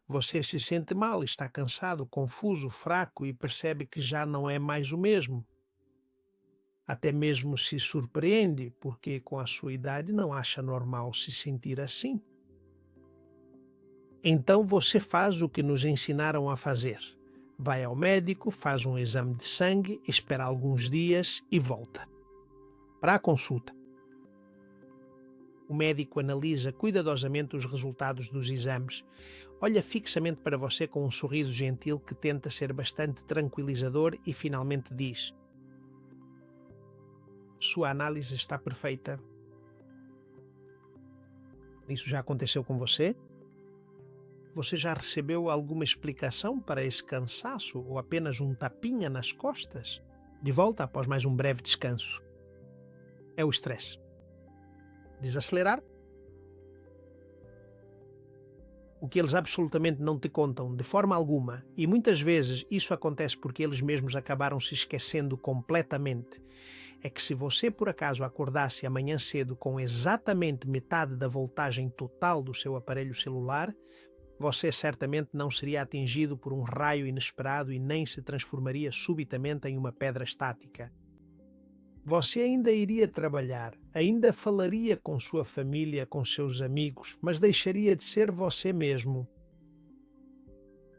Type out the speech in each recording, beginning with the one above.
Você se sente mal, está cansado, confuso, fraco e percebe que já não é mais o mesmo. Até mesmo se surpreende, porque com a sua idade não acha normal se sentir assim. Então você faz o que nos ensinaram a fazer. Vai ao médico, faz um exame de sangue, espera alguns dias e volta para a consulta. O médico analisa cuidadosamente os resultados dos exames, olha fixamente para você com um sorriso gentil que tenta ser bastante tranquilizador e finalmente diz: Sua análise está perfeita. Isso já aconteceu com você? Você já recebeu alguma explicação para esse cansaço ou apenas um tapinha nas costas? De volta após mais um breve descanso. É o estresse. Desacelerar? O que eles absolutamente não te contam, de forma alguma, e muitas vezes isso acontece porque eles mesmos acabaram se esquecendo completamente, é que se você por acaso acordasse amanhã cedo com exatamente metade da voltagem total do seu aparelho celular, você certamente não seria atingido por um raio inesperado e nem se transformaria subitamente em uma pedra estática. Você ainda iria trabalhar, ainda falaria com sua família, com seus amigos, mas deixaria de ser você mesmo.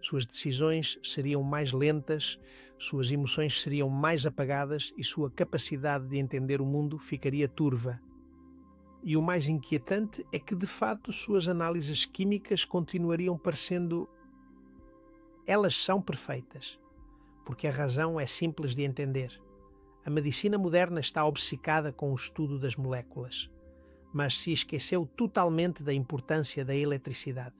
Suas decisões seriam mais lentas, suas emoções seriam mais apagadas e sua capacidade de entender o mundo ficaria turva. E o mais inquietante é que, de fato, suas análises químicas continuariam parecendo. Elas são perfeitas, porque a razão é simples de entender. A medicina moderna está obcecada com o estudo das moléculas, mas se esqueceu totalmente da importância da eletricidade.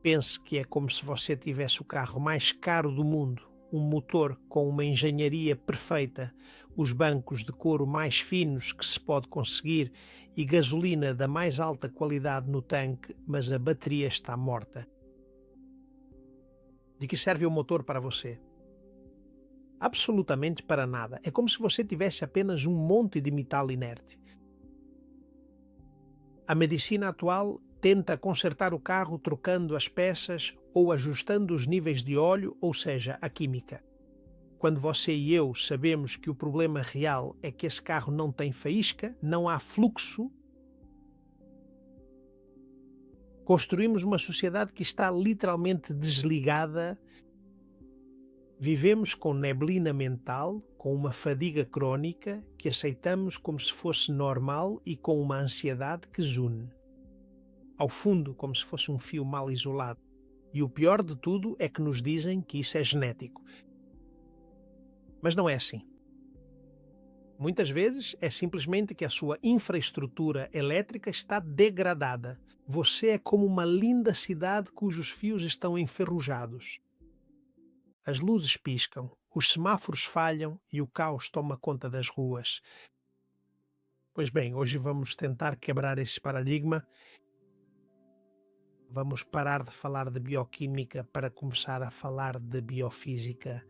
Pense que é como se você tivesse o carro mais caro do mundo, um motor com uma engenharia perfeita, os bancos de couro mais finos que se pode conseguir e gasolina da mais alta qualidade no tanque, mas a bateria está morta. De que serve o motor para você? Absolutamente para nada. É como se você tivesse apenas um monte de metal inerte. A medicina atual tenta consertar o carro trocando as peças ou ajustando os níveis de óleo, ou seja, a química. Quando você e eu sabemos que o problema real é que esse carro não tem faísca, não há fluxo, construímos uma sociedade que está literalmente desligada. Vivemos com neblina mental, com uma fadiga crónica que aceitamos como se fosse normal e com uma ansiedade que zune. Ao fundo, como se fosse um fio mal isolado. E o pior de tudo é que nos dizem que isso é genético. Mas não é assim. Muitas vezes é simplesmente que a sua infraestrutura elétrica está degradada. Você é como uma linda cidade cujos fios estão enferrujados. As luzes piscam, os semáforos falham e o caos toma conta das ruas. Pois bem, hoje vamos tentar quebrar esse paradigma. Vamos parar de falar de bioquímica para começar a falar de biofísica.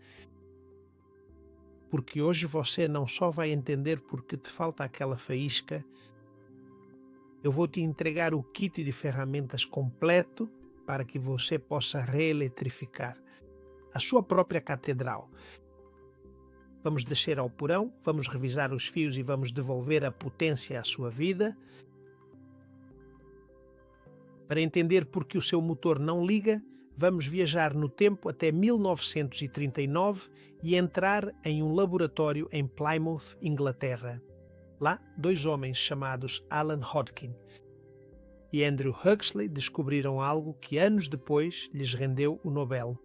Porque hoje você não só vai entender porque te falta aquela faísca, eu vou te entregar o kit de ferramentas completo para que você possa reeletrificar a sua própria catedral. Vamos descer ao porão, vamos revisar os fios e vamos devolver a potência à sua vida. Para entender porque o seu motor não liga, vamos viajar no tempo até 1939 e entrar em um laboratório em Plymouth, Inglaterra. Lá, dois homens chamados Alan Hodgkin e Andrew Huxley descobriram algo que anos depois lhes rendeu o Nobel.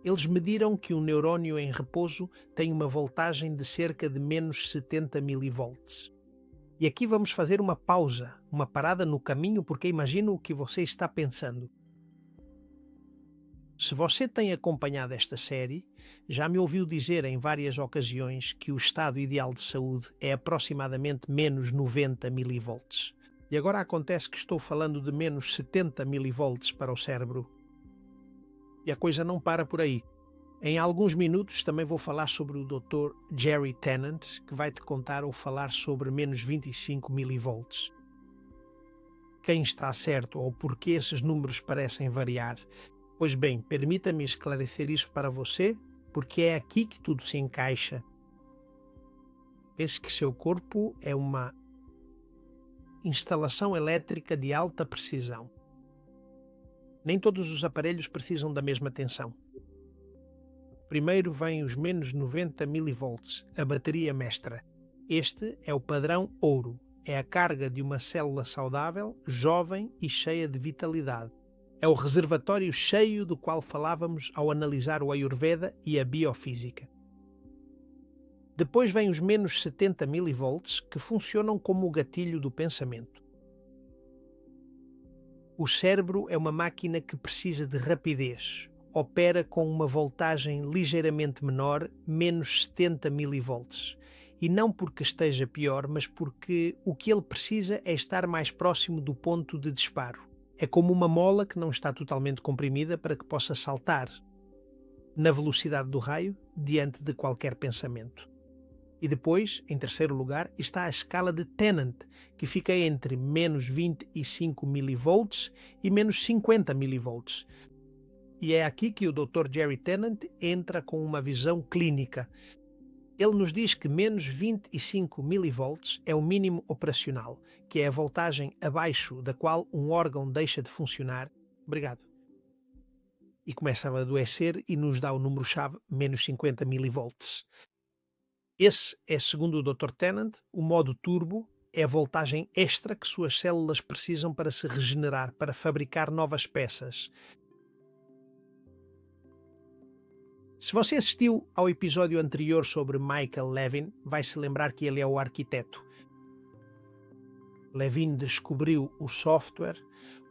Eles mediram que um neurónio em repouso tem uma voltagem de cerca de menos 70 milivolts. E aqui vamos fazer uma pausa, uma parada no caminho, porque imagino o que você está pensando. Se você tem acompanhado esta série, já me ouviu dizer em várias ocasiões que o estado ideal de saúde é aproximadamente menos 90 milivolts. E agora acontece que estou falando de menos 70 milivolts para o cérebro. E a coisa não para por aí. Em alguns minutos também vou falar sobre o Dr. Jerry Tennant, que vai te contar ou falar sobre menos 25 milivolts. quem está certo ou por que esses números parecem variar. Pois bem, permita-me esclarecer isso para você, porque é aqui que tudo se encaixa. Pense que seu corpo é uma instalação elétrica de alta precisão. Nem todos os aparelhos precisam da mesma tensão. Primeiro vem os menos 90 milivolts, a bateria mestra. Este é o padrão ouro. É a carga de uma célula saudável, jovem e cheia de vitalidade. É o reservatório cheio do qual falávamos ao analisar o Ayurveda e a biofísica. Depois vem os menos 70 milivolts, que funcionam como o gatilho do pensamento. O cérebro é uma máquina que precisa de rapidez. Opera com uma voltagem ligeiramente menor, menos 70 milivolts. E não porque esteja pior, mas porque o que ele precisa é estar mais próximo do ponto de disparo. É como uma mola que não está totalmente comprimida para que possa saltar na velocidade do raio diante de qualquer pensamento. E depois, em terceiro lugar, está a escala de Tennant, que fica entre menos 25 milivolts e menos 50 milivolts. E é aqui que o Dr. Jerry Tennant entra com uma visão clínica. Ele nos diz que menos 25 milivolts é o mínimo operacional, que é a voltagem abaixo da qual um órgão deixa de funcionar. Obrigado. E começa a adoecer e nos dá o número-chave menos 50 milivolts. Esse é, segundo o Dr. Tennant, o modo turbo, é a voltagem extra que suas células precisam para se regenerar, para fabricar novas peças. Se você assistiu ao episódio anterior sobre Michael Levin, vai se lembrar que ele é o arquiteto. Levin descobriu o software,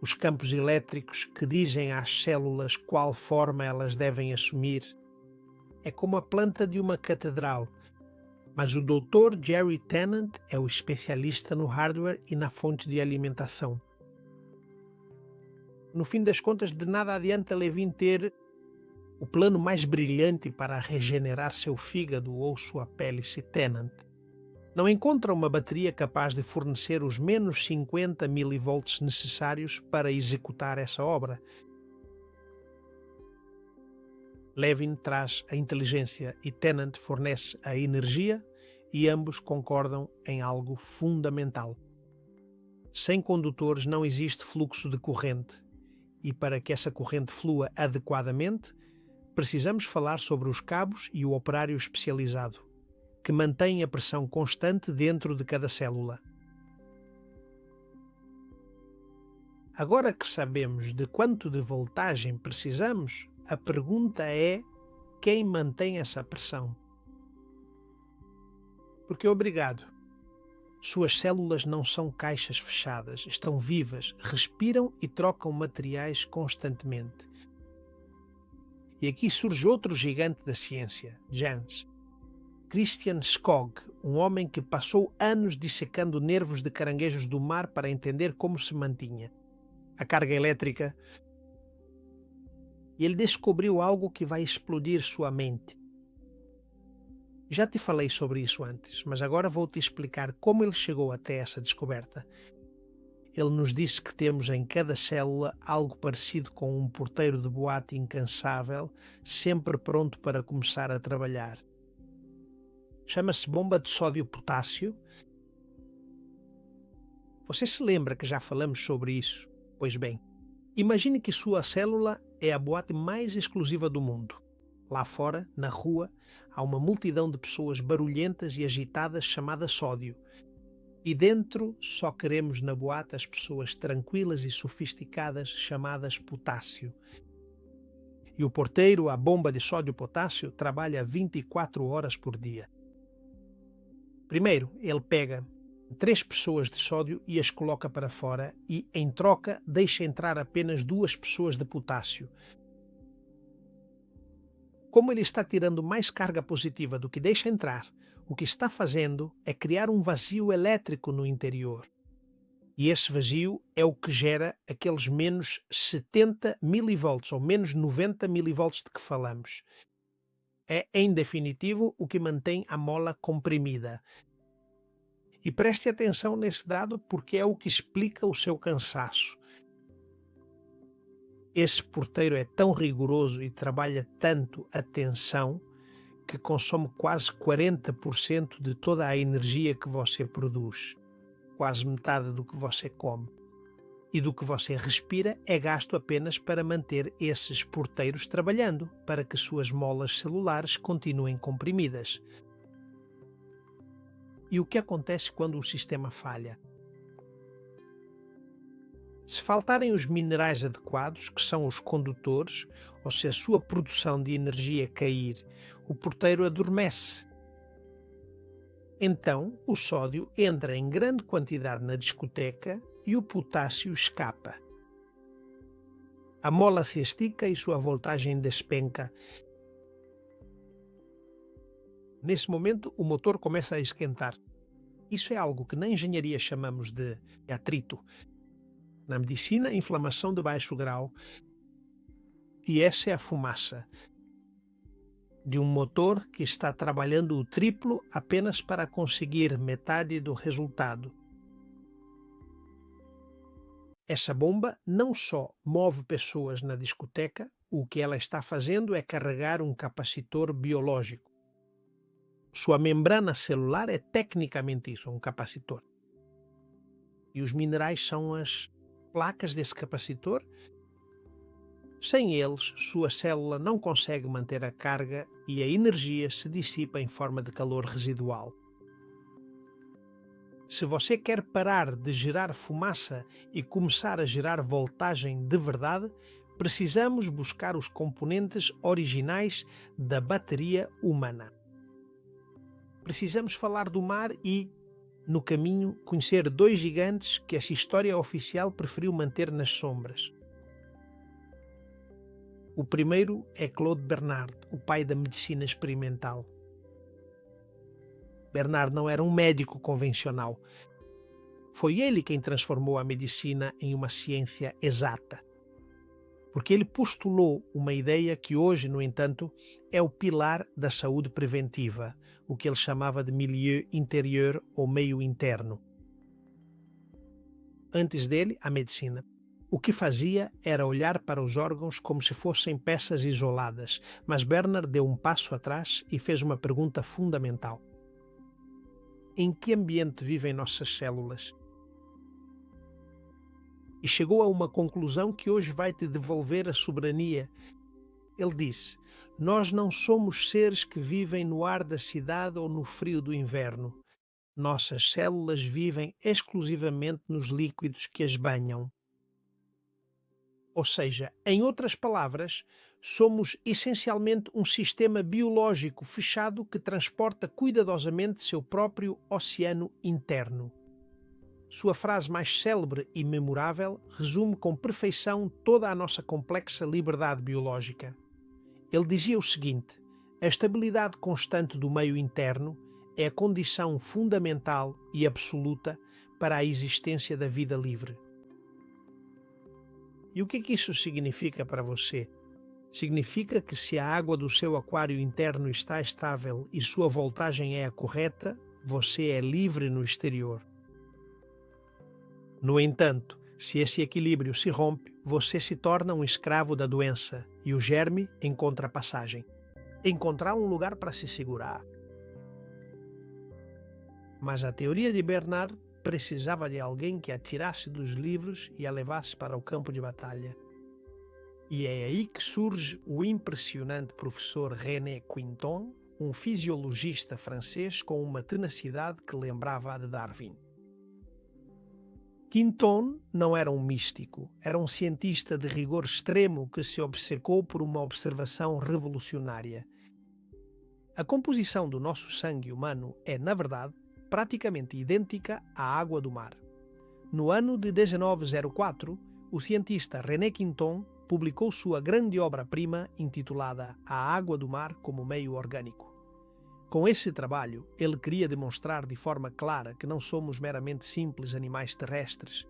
os campos elétricos que dizem às células qual forma elas devem assumir. É como a planta de uma catedral. Mas o Dr. Jerry Tennant é o especialista no hardware e na fonte de alimentação. No fim das contas, de nada adianta Levin ter o plano mais brilhante para regenerar seu fígado ou sua pele se Tennant não encontra uma bateria capaz de fornecer os menos 50 milivolts necessários para executar essa obra. Levin traz a inteligência e Tennant fornece a energia e ambos concordam em algo fundamental. Sem condutores não existe fluxo de corrente e para que essa corrente flua adequadamente, precisamos falar sobre os cabos e o operário especializado, que mantém a pressão constante dentro de cada célula. Agora que sabemos de quanto de voltagem precisamos, a pergunta é: quem mantém essa pressão? Porque, obrigado, suas células não são caixas fechadas, estão vivas, respiram e trocam materiais constantemente. E aqui surge outro gigante da ciência, Jans. Christian Skog, um homem que passou anos dissecando nervos de caranguejos do mar para entender como se mantinha a carga elétrica. E ele descobriu algo que vai explodir sua mente. Já te falei sobre isso antes, mas agora vou-te explicar como ele chegou até essa descoberta. Ele nos disse que temos em cada célula algo parecido com um porteiro de boate incansável, sempre pronto para começar a trabalhar. Chama-se bomba de sódio-potássio. Você se lembra que já falamos sobre isso? Pois bem, imagine que sua célula é a boate mais exclusiva do mundo. Lá fora, na rua, há uma multidão de pessoas barulhentas e agitadas chamada sódio. E dentro só queremos na boate as pessoas tranquilas e sofisticadas chamadas potássio. E o porteiro, a bomba de sódio-potássio, trabalha 24 horas por dia. Primeiro, ele pega 3 pessoas de sódio e as coloca para fora e, em troca, deixa entrar apenas 2 pessoas de potássio. Como ele está tirando mais carga positiva do que deixa entrar, o que está fazendo é criar um vazio elétrico no interior. E esse vazio é o que gera aqueles menos 70 milivolts ou menos 90 milivolts de que falamos. É, em definitivo, o que mantém a mola comprimida. E preste atenção nesse dado porque é o que explica o seu cansaço. Esse porteiro é tão rigoroso e trabalha tanto a tensão que consome quase 40% de toda a energia que você produz, quase metade do que você come. E do que você respira é gasto apenas para manter esses porteiros trabalhando, para que suas molas celulares continuem comprimidas. E o que acontece quando o sistema falha? Se faltarem os minerais adequados, que são os condutores, ou se a sua produção de energia cair, o porteiro adormece. Então, o sódio entra em grande quantidade na discoteca e o potássio escapa. A mola se estica e sua voltagem despenca. Nesse momento, o motor começa a esquentar. Isso é algo que na engenharia chamamos de atrito. Na medicina, inflamação de baixo grau. E essa é a fumaça de um motor que está trabalhando o triplo apenas para conseguir metade do resultado. Essa bomba não só move pessoas na discoteca, o que ela está fazendo é carregar um capacitor biológico. Sua membrana celular é tecnicamente isso, um capacitor. E os minerais são as placas desse capacitor. Sem eles, sua célula não consegue manter a carga e a energia se dissipa em forma de calor residual. Se você quer parar de gerar fumaça e começar a gerar voltagem de verdade, precisamos buscar os componentes originais da bateria humana. Precisamos falar do mar e, no caminho, conhecer dois gigantes que a história oficial preferiu manter nas sombras. O primeiro é Claude Bernard, o pai da medicina experimental. Bernard não era um médico convencional. Foi ele quem transformou a medicina em uma ciência exata. Porque ele postulou uma ideia que hoje, no entanto, é o pilar da saúde preventiva, o que ele chamava de milieu interior ou meio interno. Antes dele, a medicina. O que fazia era olhar para os órgãos como se fossem peças isoladas, mas Bernard deu um passo atrás e fez uma pergunta fundamental. Em que ambiente vivem nossas células? E chegou a uma conclusão que hoje vai te devolver a soberania. Ele disse: nós não somos seres que vivem no ar da cidade ou no frio do inverno. Nossas células vivem exclusivamente nos líquidos que as banham. Ou seja, em outras palavras, somos essencialmente um sistema biológico fechado que transporta cuidadosamente seu próprio oceano interno. Sua frase mais célebre e memorável resume com perfeição toda a nossa complexa liberdade biológica. Ele dizia o seguinte: a estabilidade constante do meio interno é a condição fundamental e absoluta para a existência da vida livre. E o que isso significa para você? Significa que se a água do seu aquário interno está estável e sua voltagem é a correta, você é livre no exterior. No entanto, se esse equilíbrio se rompe, você se torna um escravo da doença e o germe encontra passagem. Encontrar um lugar para se segurar. Mas a teoria de Bernard precisava de alguém que a tirasse dos livros e a levasse para o campo de batalha. E é aí que surge o impressionante professor René Quinton, um fisiologista francês com uma tenacidade que lembrava a de Darwin. Quinton não era um místico, era um cientista de rigor extremo que se obcecou por uma observação revolucionária. A composição do nosso sangue humano é, na verdade, praticamente idêntica à água do mar. No ano de 1904, o cientista René Quinton publicou sua grande obra-prima intitulada A Água do Mar como Meio Orgânico. Com esse trabalho, ele queria demonstrar de forma clara que não somos meramente simples animais terrestres,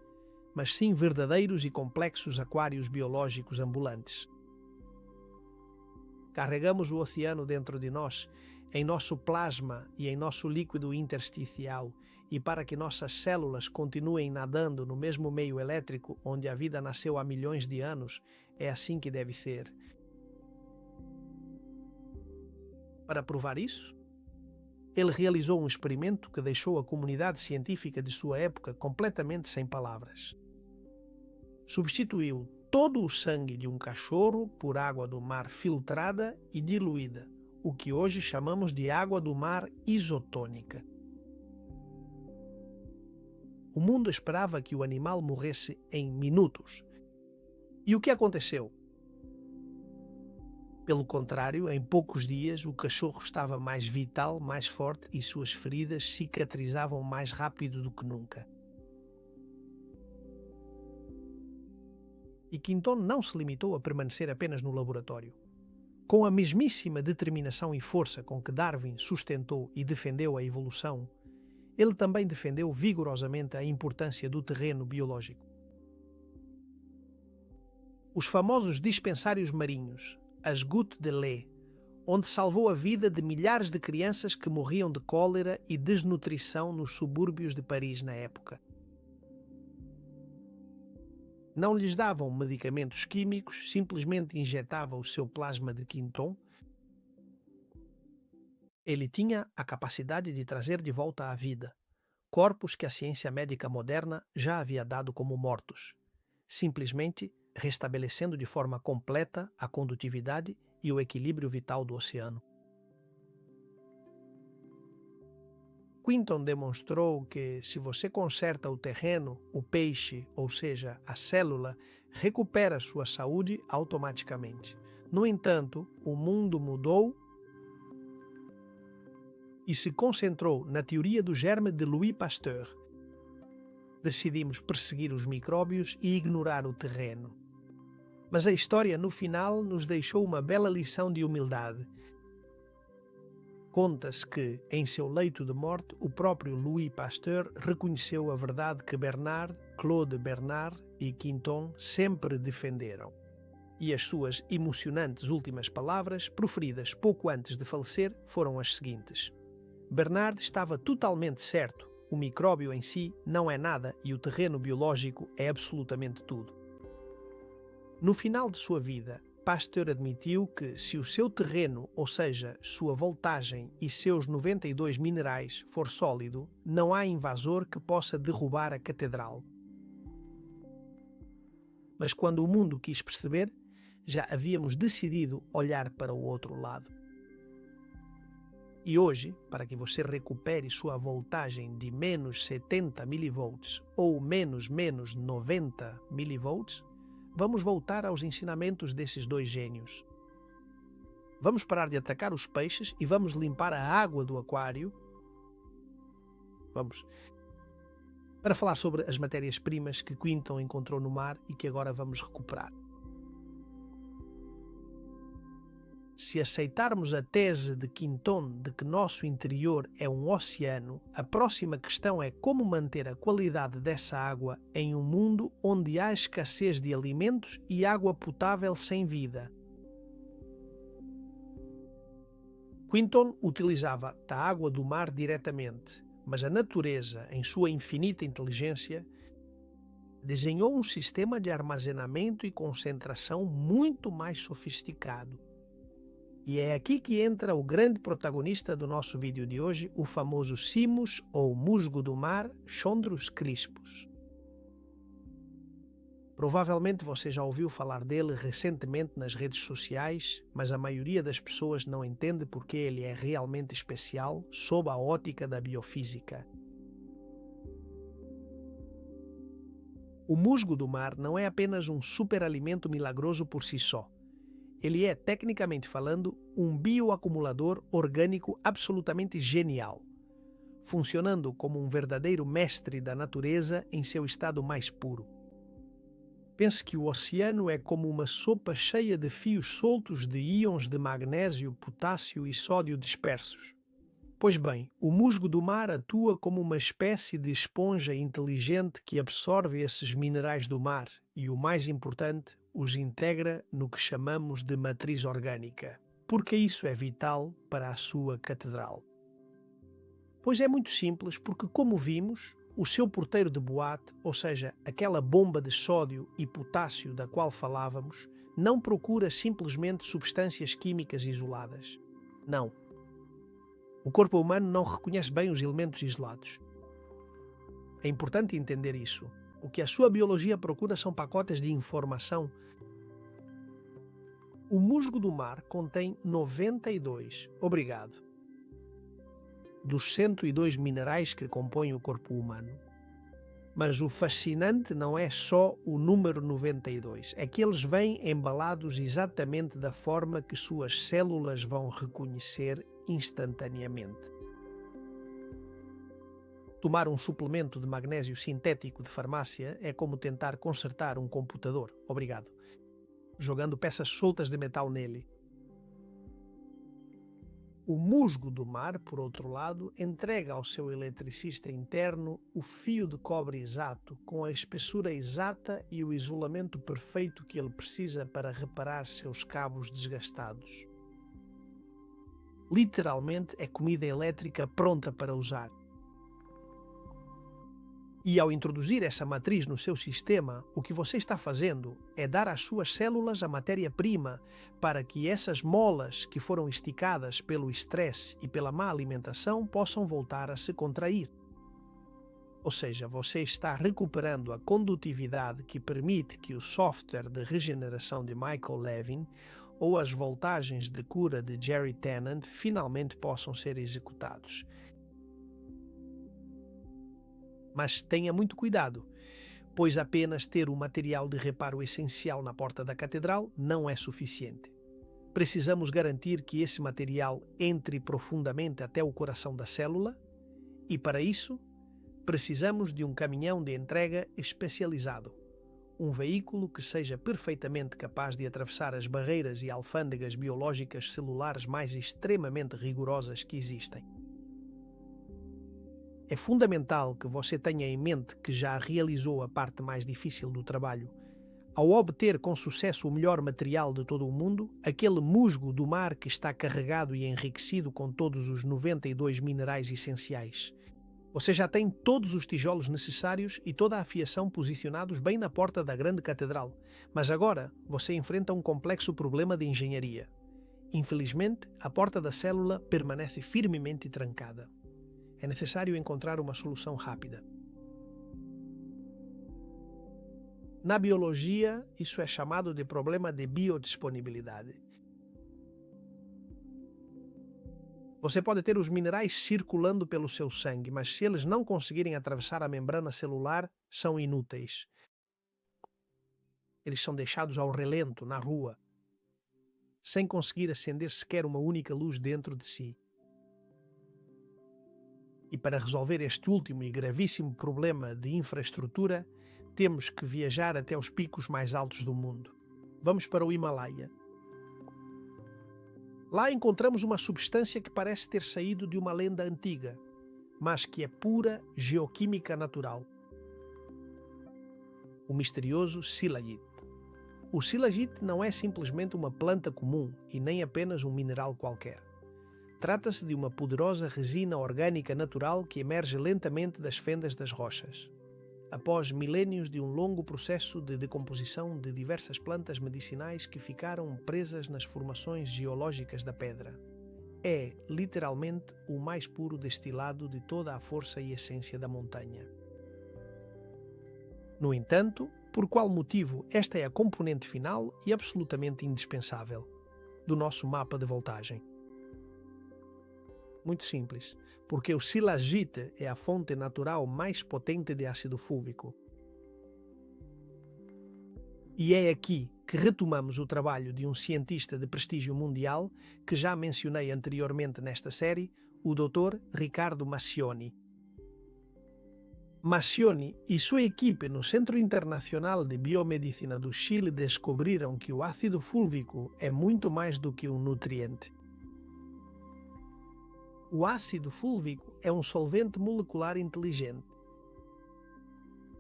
mas sim verdadeiros e complexos aquários biológicos ambulantes. Carregamos o oceano dentro de nós, em nosso plasma e em nosso líquido intersticial, e para que nossas células continuem nadando no mesmo meio elétrico onde a vida nasceu há milhões de anos, é assim que deve ser. Para provar isso, ele realizou um experimento que deixou a comunidade científica de sua época completamente sem palavras. Substituiu todo o sangue de um cachorro por água do mar filtrada e diluída, o que hoje chamamos de água do mar isotônica. O mundo esperava que o animal morresse em minutos. E o que aconteceu? Pelo contrário, em poucos dias o cachorro estava mais vital, mais forte e suas feridas cicatrizavam mais rápido do que nunca. E Quinton não se limitou a permanecer apenas no laboratório. Com a mesmíssima determinação e força com que Darwin sustentou e defendeu a evolução, ele também defendeu vigorosamente a importância do terreno biológico. Os famosos dispensários marinhos, as Gouttes de lait, onde salvou a vida de milhares de crianças que morriam de cólera e desnutrição nos subúrbios de Paris na época. Não lhes davam medicamentos químicos, simplesmente injetava o seu plasma de Quinton. Ele tinha a capacidade de trazer de volta à vida corpos que a ciência médica moderna já havia dado como mortos, simplesmente restabelecendo de forma completa a condutividade e o equilíbrio vital do oceano. Quinton demonstrou que, se você conserta o terreno, o peixe, ou seja, a célula, recupera sua saúde automaticamente. No entanto, o mundo mudou e se concentrou na teoria do germe de Louis Pasteur. Decidimos perseguir os micróbios e ignorar o terreno. Mas a história, no final, nos deixou uma bela lição de humildade. Conta-se que, em seu leito de morte, o próprio Louis Pasteur reconheceu a verdade que Bernard, Claude Bernard e Quinton sempre defenderam. E as suas emocionantes últimas palavras, proferidas pouco antes de falecer, foram as seguintes: Bernard estava totalmente certo, o micróbio em si não é nada e o terreno biológico é absolutamente tudo. No final de sua vida, Pasteur admitiu que, se o seu terreno, ou seja, sua voltagem e seus 92 minerais for sólido, não há invasor que possa derrubar a catedral. Mas quando o mundo quis perceber, já havíamos decidido olhar para o outro lado. E hoje, para que você recupere sua voltagem de menos 70 mV ou menos 90 mV, vamos voltar aos ensinamentos desses dois gênios. Vamos parar de atacar os peixes e vamos limpar a água do aquário. Vamos. Para falar sobre as matérias-primas que Quinton encontrou no mar e que agora vamos recuperar. Se aceitarmos a tese de Quinton de que nosso interior é um oceano, a próxima questão é como manter a qualidade dessa água em um mundo onde há escassez de alimentos e água potável sem vida. Quinton utilizava a água do mar diretamente, mas a natureza, em sua infinita inteligência, desenhou um sistema de armazenamento e concentração muito mais sofisticado. E é aqui que entra o grande protagonista do nosso vídeo de hoje, o famoso Simus, ou musgo do mar, Chondrus crispus. Provavelmente você já ouviu falar dele recentemente nas redes sociais, mas a maioria das pessoas não entende porque ele é realmente especial sob a ótica da biofísica. O musgo do mar não é apenas um superalimento milagroso por si só. Ele é, tecnicamente falando, um bioacumulador orgânico absolutamente genial, funcionando como um verdadeiro mestre da natureza em seu estado mais puro. Pense que o oceano é como uma sopa cheia de fios soltos de íons de magnésio, potássio e sódio dispersos. Pois bem, o musgo do mar atua como uma espécie de esponja inteligente que absorve esses minerais do mar e, o mais importante, os integra no que chamamos de matriz orgânica, porque isso é vital para a sua catedral. Pois é muito simples, porque como vimos, o seu porteiro de boate, ou seja, aquela bomba de sódio e potássio da qual falávamos, não procura simplesmente substâncias químicas isoladas. Não. O corpo humano não reconhece bem os elementos isolados. É importante entender isso. O que a sua biologia procura são pacotes de informação. O musgo do mar contém 92, obrigado, dos 102 minerais que compõem o corpo humano. Mas o fascinante não é só o número 92, é que eles vêm embalados exatamente da forma que suas células vão reconhecer instantaneamente. Tomar um suplemento de magnésio sintético de farmácia é como tentar consertar um computador, obrigado, jogando peças soltas de metal nele. O musgo do mar, por outro lado, entrega ao seu eletricista interno o fio de cobre exato, com a espessura exata e o isolamento perfeito que ele precisa para reparar seus cabos desgastados. Literalmente é comida elétrica pronta para usar. E ao introduzir essa matriz no seu sistema, o que você está fazendo é dar às suas células a matéria-prima para que essas molas que foram esticadas pelo estresse e pela má alimentação possam voltar a se contrair. Ou seja, você está recuperando a condutividade que permite que o software de regeneração de Michael Levin ou as voltagens de cura de Jerry Tennant finalmente possam ser executados. Mas tenha muito cuidado, pois apenas ter o material de reparo essencial na porta da catedral não é suficiente. Precisamos garantir que esse material entre profundamente até o coração da célula e, para isso, precisamos de um caminhão de entrega especializado, um veículo que seja perfeitamente capaz de atravessar as barreiras e alfândegas biológicas celulares mais extremamente rigorosas que existem. É fundamental que você tenha em mente que já realizou a parte mais difícil do trabalho. Ao obter com sucesso o melhor material de todo o mundo, aquele musgo do mar que está carregado e enriquecido com todos os 92 minerais essenciais. Você já tem todos os tijolos necessários e toda a fiação posicionados bem na porta da grande catedral, mas agora você enfrenta um complexo problema de engenharia. Infelizmente, a porta da célula permanece firmemente trancada. É necessário encontrar uma solução rápida. Na biologia, isso é chamado de problema de biodisponibilidade. Você pode ter os minerais circulando pelo seu sangue, mas se eles não conseguirem atravessar a membrana celular, são inúteis. Eles são deixados ao relento, na rua, sem conseguir acender sequer uma única luz dentro de si. E para resolver este último e gravíssimo problema de infraestrutura, temos que viajar até os picos mais altos do mundo. Vamos para o Himalaia. Lá encontramos uma substância que parece ter saído de uma lenda antiga, mas que é pura geoquímica natural. O misterioso silagite. O silagite não é simplesmente uma planta comum e nem apenas um mineral qualquer. Trata-se de uma poderosa resina orgânica natural que emerge lentamente das fendas das rochas, após milénios de um longo processo de decomposição de diversas plantas medicinais que ficaram presas nas formações geológicas da pedra. É, literalmente, o mais puro destilado de toda a força e essência da montanha. No entanto, por qual motivo esta é a componente final e absolutamente indispensável do nosso mapa de voltagem? Muito simples, porque o silagite é a fonte natural mais potente de ácido fúlvico. E é aqui que retomamos o trabalho de um cientista de prestígio mundial que já mencionei anteriormente nesta série, o Dr. Ricardo Mascioni. Mascioni e sua equipe no Centro Internacional de Biomedicina do Chile descobriram que o ácido fúlvico é muito mais do que um nutriente. O ácido fúlvico é um solvente molecular inteligente.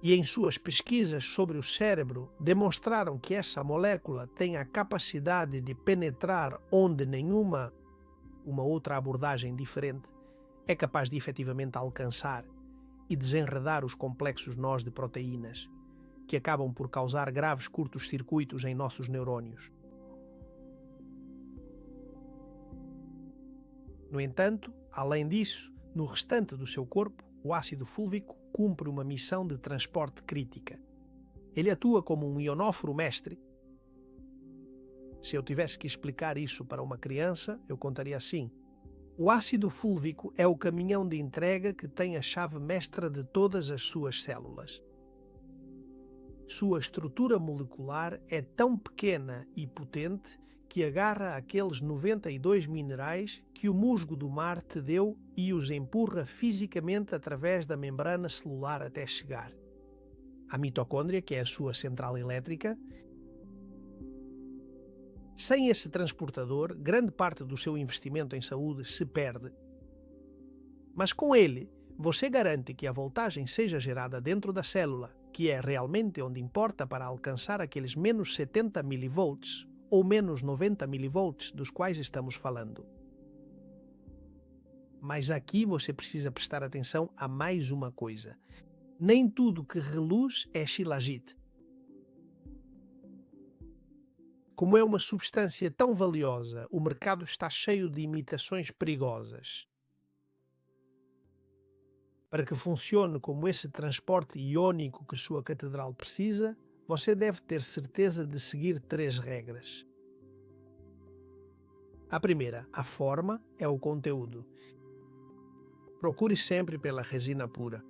E em suas pesquisas sobre o cérebro, demonstraram que essa molécula tem a capacidade de penetrar onde nenhuma outra abordagem diferente é capaz de efetivamente alcançar e desenredar os complexos nós de proteínas, que acabam por causar graves curtos-circuitos em nossos neurônios. No entanto, além disso, no restante do seu corpo, o ácido fúlvico cumpre uma missão de transporte crítica. Ele atua como um ionóforo mestre. Se eu tivesse que explicar isso para uma criança, eu contaria assim: o ácido fúlvico é o caminhão de entrega que tem a chave mestra de todas as suas células. Sua estrutura molecular é tão pequena e potente que agarra aqueles 92 minerais que o musgo do mar te deu e os empurra fisicamente através da membrana celular até chegar à mitocôndria, que é a sua central elétrica. Sem esse transportador, grande parte do seu investimento em saúde se perde. Mas com ele, você garante que a voltagem seja gerada dentro da célula, que é realmente onde importa para alcançar aqueles menos 70 mV ou menos 90 mV dos quais estamos falando. Mas aqui você precisa prestar atenção a mais uma coisa. Nem tudo que reluz é shilajit. Como é uma substância tão valiosa, o mercado está cheio de imitações perigosas. Para que funcione como esse transporte iônico que sua catedral precisa, você deve ter certeza de seguir 3 regras. A primeira, a forma, é o conteúdo. Procure sempre pela resina pura.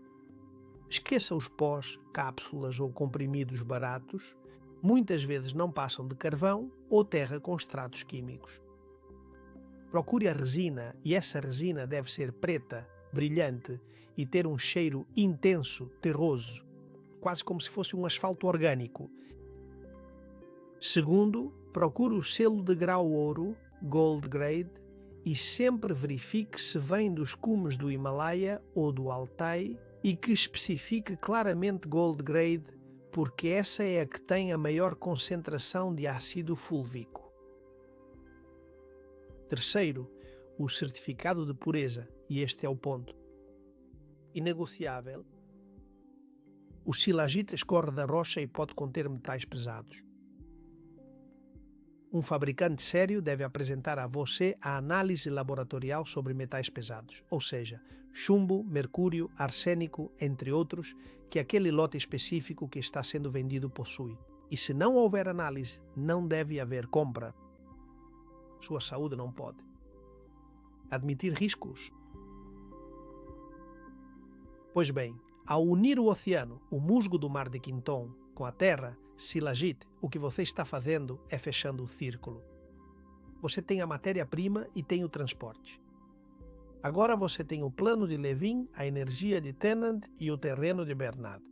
Esqueça os pós, cápsulas ou comprimidos baratos. Muitas vezes não passam de carvão ou terra com extratos químicos. Procure a resina, e essa resina deve ser preta, brilhante e ter um cheiro intenso, terroso, quase como se fosse um asfalto orgânico. Segundo, procure o selo de grau ouro, Gold Grade, e sempre verifique se vem dos cumes do Himalaia ou do Altai e que especifique claramente Gold Grade, porque essa é a que tem a maior concentração de ácido fúlvico. Terceiro, o certificado de pureza, e este é o ponto inegociável. O shilajit escorre da rocha e pode conter metais pesados. Um fabricante sério deve apresentar a você a análise laboratorial sobre metais pesados, ou seja, chumbo, mercúrio, arsênico, entre outros, que aquele lote específico que está sendo vendido possui. E se não houver análise, não deve haver compra. Sua saúde não pode admitir riscos. Pois bem, ao unir o oceano, o musgo do mar de Quinton, com a terra, shilajit, o que você está fazendo é fechando o círculo. Você tem a matéria-prima e tem o transporte. Agora você tem o plano de Levin, a energia de Tennant e o terreno de Bernard.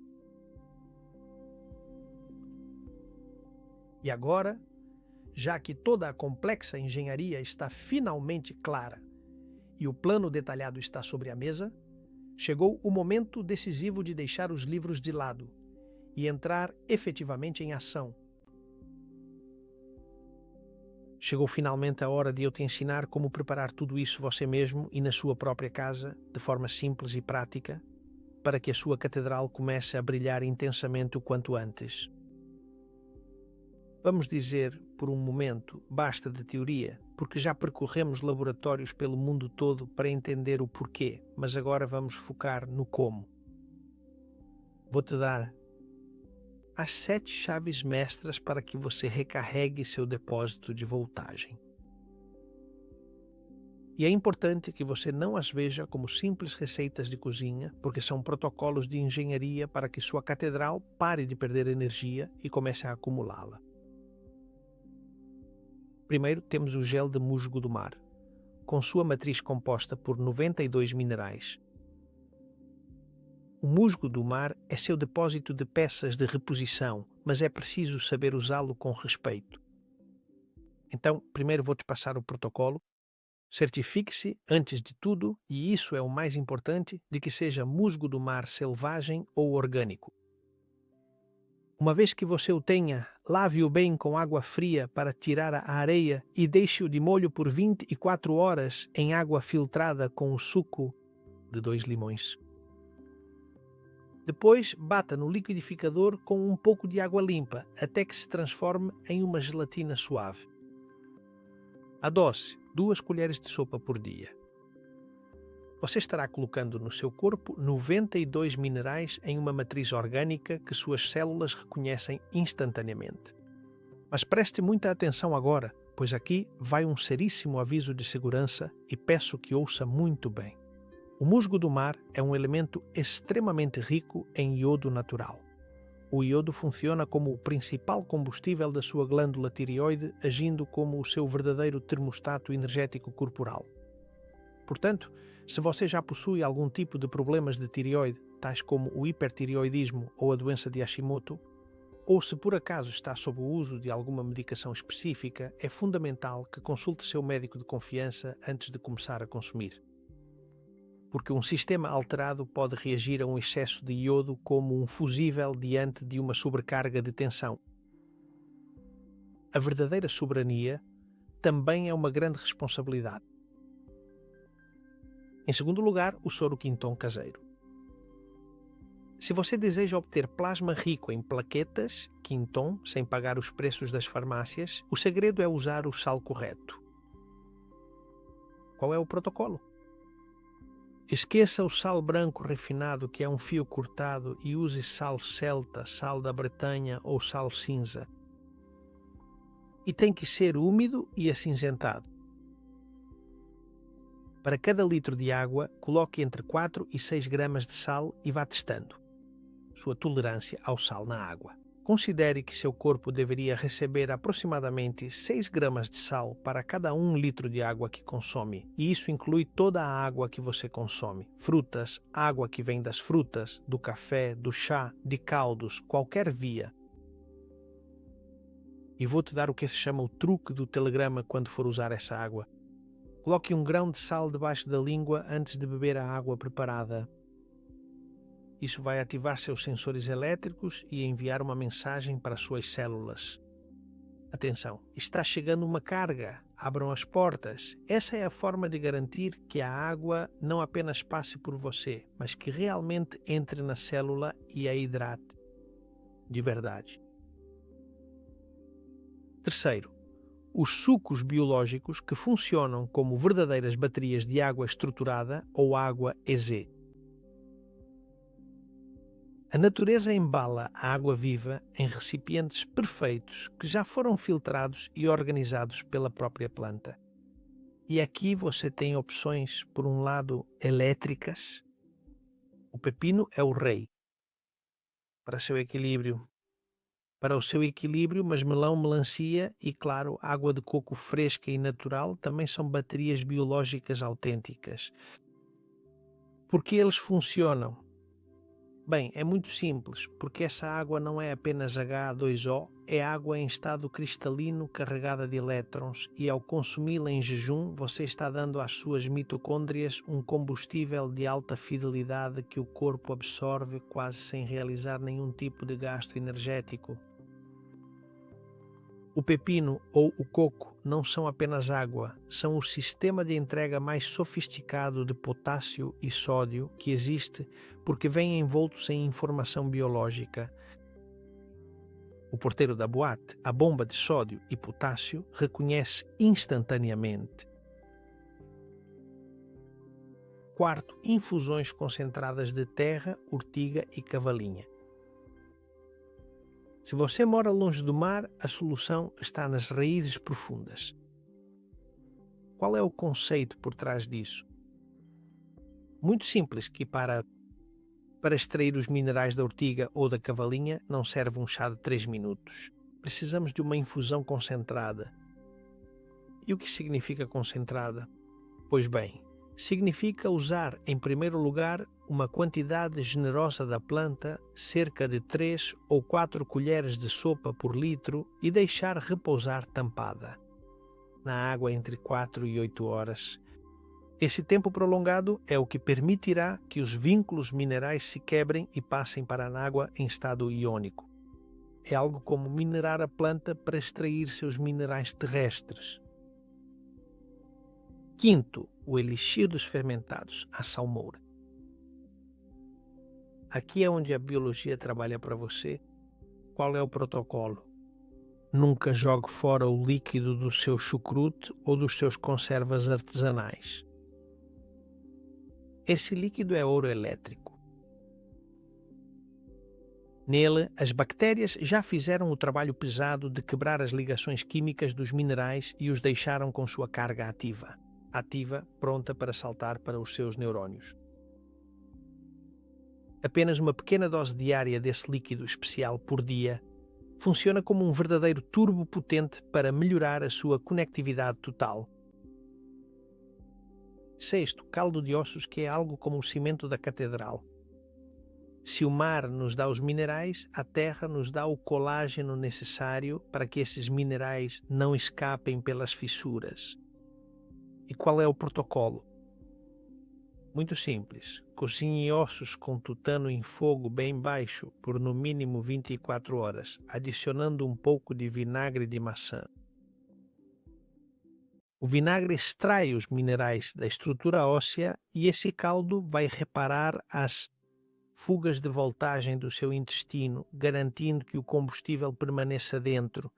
E agora, já que toda a complexa engenharia está finalmente clara e o plano detalhado está sobre a mesa, chegou o momento decisivo de deixar os livros de lado e entrar efetivamente em ação. Chegou finalmente a hora de eu te ensinar como preparar tudo isso você mesmo e na sua própria casa, de forma simples e prática, para que a sua catedral comece a brilhar intensamente o quanto antes. Vamos dizer, por um momento, basta de teoria, porque já percorremos laboratórios pelo mundo todo para entender o porquê, mas agora vamos focar no como. Vou-te dar as 7 chaves mestras para que você recarregue seu depósito de voltagem. E é importante que você não as veja como simples receitas de cozinha, porque são protocolos de engenharia para que sua catedral pare de perder energia e comece a acumulá-la. Primeiro temos o gel de musgo do mar, com sua matriz composta por 92 minerais. O musgo do mar é seu depósito de peças de reposição, mas é preciso saber usá-lo com respeito. Então, primeiro vou-te passar o protocolo. Certifique-se, antes de tudo, e isso é o mais importante, de que seja musgo do mar selvagem ou orgânico. Uma vez que você o tenha, lave-o bem com água fria para tirar a areia e deixe-o de molho por 24 horas em água filtrada com o suco de 2 limões. Depois, bata no liquidificador com um pouco de água limpa, até que se transforme em uma gelatina suave. Adoce 2 colheres de sopa por dia. Você estará colocando no seu corpo 92 minerais em uma matriz orgânica que suas células reconhecem instantaneamente. Mas preste muita atenção agora, pois aqui vai um seríssimo aviso de segurança e peço que ouça muito bem. O musgo do mar é um elemento extremamente rico em iodo natural. O iodo funciona como o principal combustível da sua glândula tireoide, agindo como o seu verdadeiro termostato energético corporal. Portanto, se você já possui algum tipo de problemas de tireoide, tais como o hipertireoidismo ou a doença de Hashimoto, ou se por acaso está sob o uso de alguma medicação específica, é fundamental que consulte seu médico de confiança antes de começar a consumir. Porque um sistema alterado pode reagir a um excesso de iodo como um fusível diante de uma sobrecarga de tensão. A verdadeira soberania também é uma grande responsabilidade. Em segundo lugar, o soro Quinton caseiro. Se você deseja obter plasma rico em plaquetas, Quinton, sem pagar os preços das farmácias, o segredo é usar o sal correto. Qual é o protocolo? Esqueça o sal branco refinado, que é um fio cortado, e use sal celta, sal da Bretanha ou sal cinza. E tem que ser úmido e acinzentado. Para cada litro de água, coloque entre 4 e 6 gramas de sal e vá testando sua tolerância ao sal na água. Considere que seu corpo deveria receber aproximadamente 6 gramas de sal para cada 1 litro de água que consome, e isso inclui toda a água que você consome: frutas, água que vem das frutas, do café, do chá, de caldos, qualquer via. E vou te dar o que se chama o truque do telegrama quando for usar essa água. Coloque um grão de sal debaixo da língua antes de beber a água preparada. Isso vai ativar seus sensores elétricos e enviar uma mensagem para suas células. Atenção, está chegando uma carga, abram as portas. Essa é a forma de garantir que a água não apenas passe por você, mas que realmente entre na célula e a hidrate. De verdade. Terceiro, os sucos biológicos que funcionam como verdadeiras baterias de água estruturada ou água EZ. A natureza embala a água viva em recipientes perfeitos que já foram filtrados e organizados pela própria planta. E aqui você tem opções, por um lado, elétricas. O pepino é o rei para seu equilíbrio. Para o seu equilíbrio, mas melão, melancia e, claro, água de coco fresca e natural também são baterias biológicas autênticas. Por que eles funcionam? Bem, é muito simples, porque essa água não é apenas H2O, é água em estado cristalino carregada de elétrons e ao consumi-la em jejum, você está dando às suas mitocôndrias um combustível de alta fidelidade que o corpo absorve quase sem realizar nenhum tipo de gasto energético. O pepino ou o coco não são apenas água, são o sistema de entrega mais sofisticado de potássio e sódio que existe porque vêm envoltos em informação biológica. O porteiro da boate, a bomba de sódio e potássio, reconhece instantaneamente. Quarto, infusões concentradas de terra, urtiga e cavalinha. Se você mora longe do mar, a solução está nas raízes profundas. Qual é o conceito por trás disso? Muito simples, que para extrair os minerais da urtiga ou da cavalinha não serve um chá de 3 minutos. Precisamos de uma infusão concentrada. E o que significa concentrada? Pois bem, significa usar, em primeiro lugar, uma quantidade generosa da planta, cerca de 3 ou 4 colheres de sopa por litro, e deixar repousar tampada na água entre 4 e 8 horas. Esse tempo prolongado é o que permitirá que os vínculos minerais se quebrem e passem para a água em estado iônico. É algo como minerar a planta para extrair seus minerais terrestres. Quinto, o elixir dos fermentados, a salmoura. Aqui é onde a biologia trabalha para você. Qual é o protocolo? Nunca jogue fora o líquido do seu chucrute ou dos seus conservas artesanais. Esse líquido é ouro elétrico. Nele, as bactérias já fizeram o trabalho pesado de quebrar as ligações químicas dos minerais e os deixaram com sua carga ativa, pronta para saltar para os seus neurónios. Apenas uma pequena dose diária desse líquido especial por dia funciona como um verdadeiro turbo potente para melhorar a sua conectividade total. Sexto, caldo de ossos, que é algo como o cimento da catedral. Se o mar nos dá os minerais, a terra nos dá o colágeno necessário para que esses minerais não escapem pelas fissuras. E qual é o protocolo? Muito simples. Cozinhe ossos com tutano em fogo bem baixo por no mínimo 24 horas, adicionando um pouco de vinagre de maçã. O vinagre extrai os minerais da estrutura óssea e esse caldo vai reparar as fugas de voltagem do seu intestino, garantindo que o combustível permaneça dentro.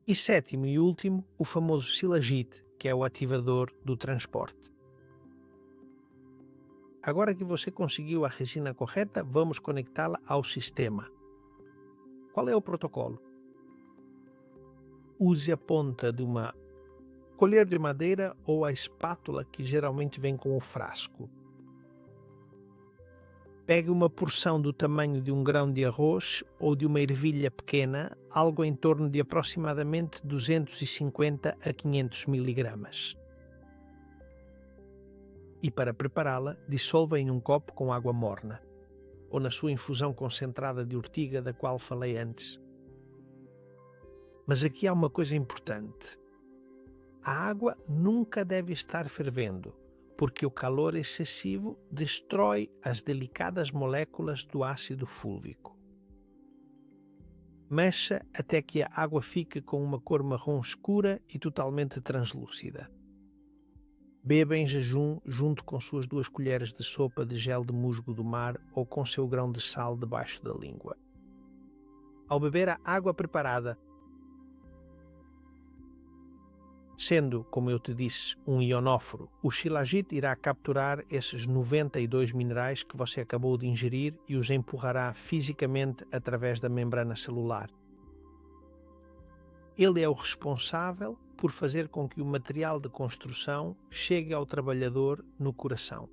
E sétimo e último, o famoso silagite, que é o ativador do transporte. Agora que você conseguiu a resina correta, vamos conectá-la ao sistema. Qual é o protocolo? Use a ponta de uma colher de madeira ou a espátula que geralmente vem com o frasco. Pegue uma porção do tamanho de um grão de arroz ou de uma ervilha pequena, algo em torno de aproximadamente 250 a 500 miligramas. E para prepará-la, dissolva em um copo com água morna, ou na sua infusão concentrada de ortiga da qual falei antes. Mas aqui há uma coisa importante. A água nunca deve estar fervendo, porque o calor excessivo destrói as delicadas moléculas do ácido fúlvico. Mexa até que a água fique com uma cor marrom escura e totalmente translúcida. Beba em jejum junto com suas 2 colheres de sopa de gel de musgo do mar ou com seu grão de sal debaixo da língua. Ao beber a água preparada, sendo, como eu te disse, um ionóforo, o shilajit irá capturar esses 92 minerais que você acabou de ingerir e os empurrará fisicamente através da membrana celular. Ele é o responsável por fazer com que o material de construção chegue ao trabalhador no coração,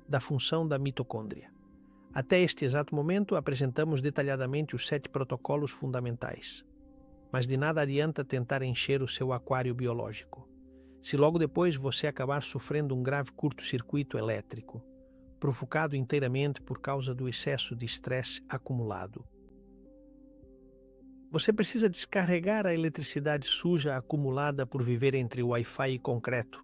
da função da mitocôndria. Até este exato momento apresentamos detalhadamente os 7 protocolos fundamentais. Mas de nada adianta tentar encher o seu aquário biológico, se logo depois você acabar sofrendo um grave curto-circuito elétrico, provocado inteiramente por causa do excesso de estresse acumulado. Você precisa descarregar a eletricidade suja acumulada por viver entre o Wi-Fi e concreto.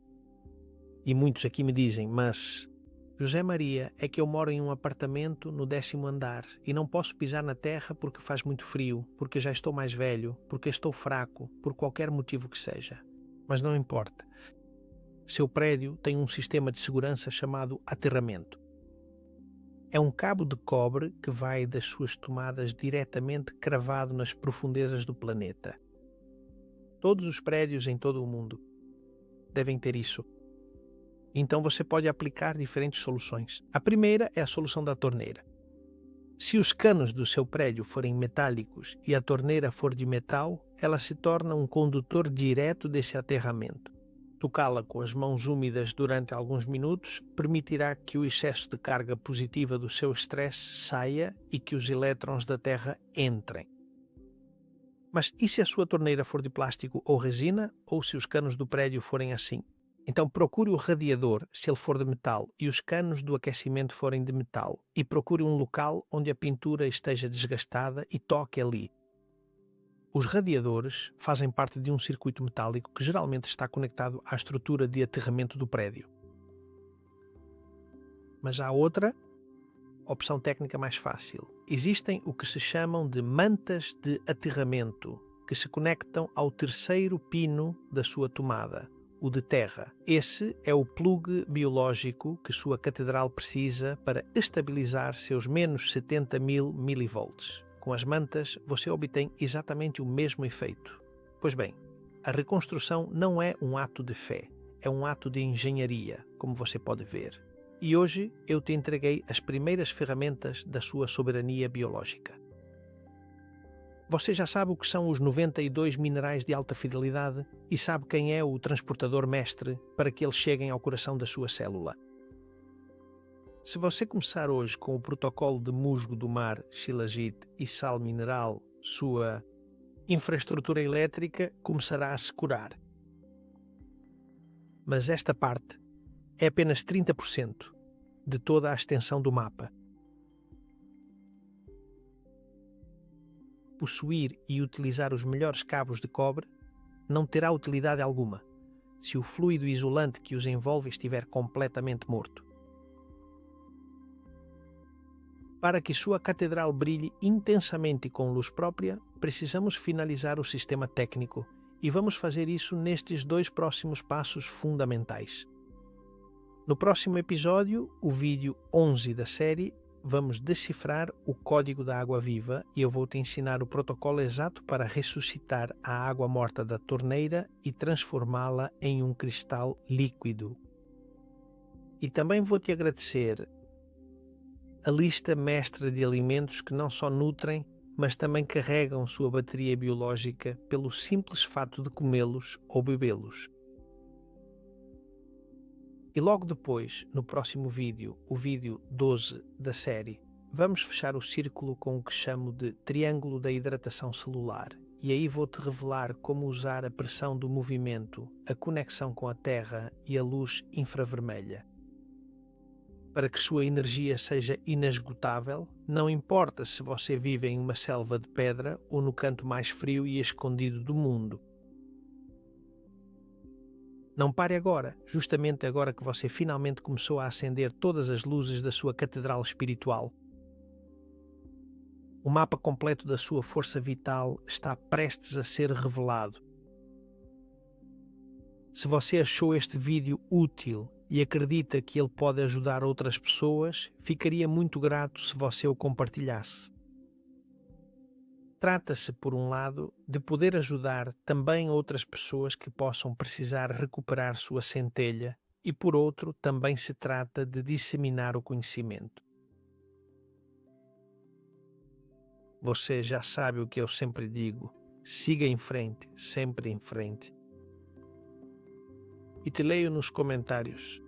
E muitos aqui me dizem, mas José Maria, é que eu moro em um apartamento no 10º andar e não posso pisar na terra porque faz muito frio, porque já estou mais velho, porque estou fraco, por qualquer motivo que seja. Mas não importa. Seu prédio tem um sistema de segurança chamado aterramento. É um cabo de cobre que vai das suas tomadas diretamente cravado nas profundezas do planeta. Todos os prédios em todo o mundo devem ter isso. Então você pode aplicar diferentes soluções. A primeira é a solução da torneira. Se os canos do seu prédio forem metálicos e a torneira for de metal, ela se torna um condutor direto desse aterramento. Tocá-la com as mãos úmidas durante alguns minutos permitirá que o excesso de carga positiva do seu estresse saia e que os elétrons da Terra entrem. Mas e se a sua torneira for de plástico ou resina, ou se os canos do prédio forem assim? Então procure o radiador, se ele for de metal, e os canos do aquecimento forem de metal, e procure um local onde a pintura esteja desgastada e toque ali. Os radiadores fazem parte de um circuito metálico que geralmente está conectado à estrutura de aterramento do prédio. Mas há outra opção técnica mais fácil. Existem o que se chamam de mantas de aterramento, que se conectam ao terceiro pino da sua tomada, o de terra. Esse é o plug biológico que sua catedral precisa para estabilizar seus menos 70.000 milivolts. Com as mantas, você obtém exatamente o mesmo efeito. Pois bem, a reconstrução não é um ato de fé, é um ato de engenharia, como você pode ver. E hoje eu te entreguei as primeiras ferramentas da sua soberania biológica. Você já sabe o que são os 92 minerais de alta fidelidade e sabe quem é o transportador mestre para que eles cheguem ao coração da sua célula. Se você começar hoje com o protocolo de musgo do mar, shilajit e sal mineral, sua infraestrutura elétrica começará a se curar. Mas esta parte é apenas 30% de toda a extensão do mapa. Possuir e utilizar os melhores cabos de cobre não terá utilidade alguma se o fluido isolante que os envolve estiver completamente morto. Para que sua catedral brilhe intensamente e com luz própria, precisamos finalizar o sistema técnico e vamos fazer isso nestes 2 próximos passos fundamentais. No próximo episódio, o vídeo 11 da série, vamos decifrar o código da água viva e eu vou te ensinar o protocolo exato para ressuscitar a água morta da torneira e transformá-la em um cristal líquido. E também vou te agradecer a lista mestra de alimentos que não só nutrem, mas também carregam sua bateria biológica pelo simples fato de comê-los ou bebê-los. E logo depois, no próximo vídeo, o vídeo 12 da série, vamos fechar o círculo com o que chamo de triângulo da hidratação celular. E aí vou-te revelar como usar a pressão do movimento, a conexão com a Terra e a luz infravermelha. Para que sua energia seja inesgotável, não importa se você vive em uma selva de pedra ou no canto mais frio e escondido do mundo. Não pare agora, justamente agora que você finalmente começou a acender todas as luzes da sua catedral espiritual. O mapa completo da sua força vital está prestes a ser revelado. Se você achou este vídeo útil e acredita que ele pode ajudar outras pessoas, ficaria muito grato se você o compartilhasse. Trata-se, por um lado, de poder ajudar também outras pessoas que possam precisar recuperar sua centelha e, por outro, também se trata de disseminar o conhecimento. Você já sabe o que eu sempre digo, siga em frente, sempre em frente. E te leio nos comentários.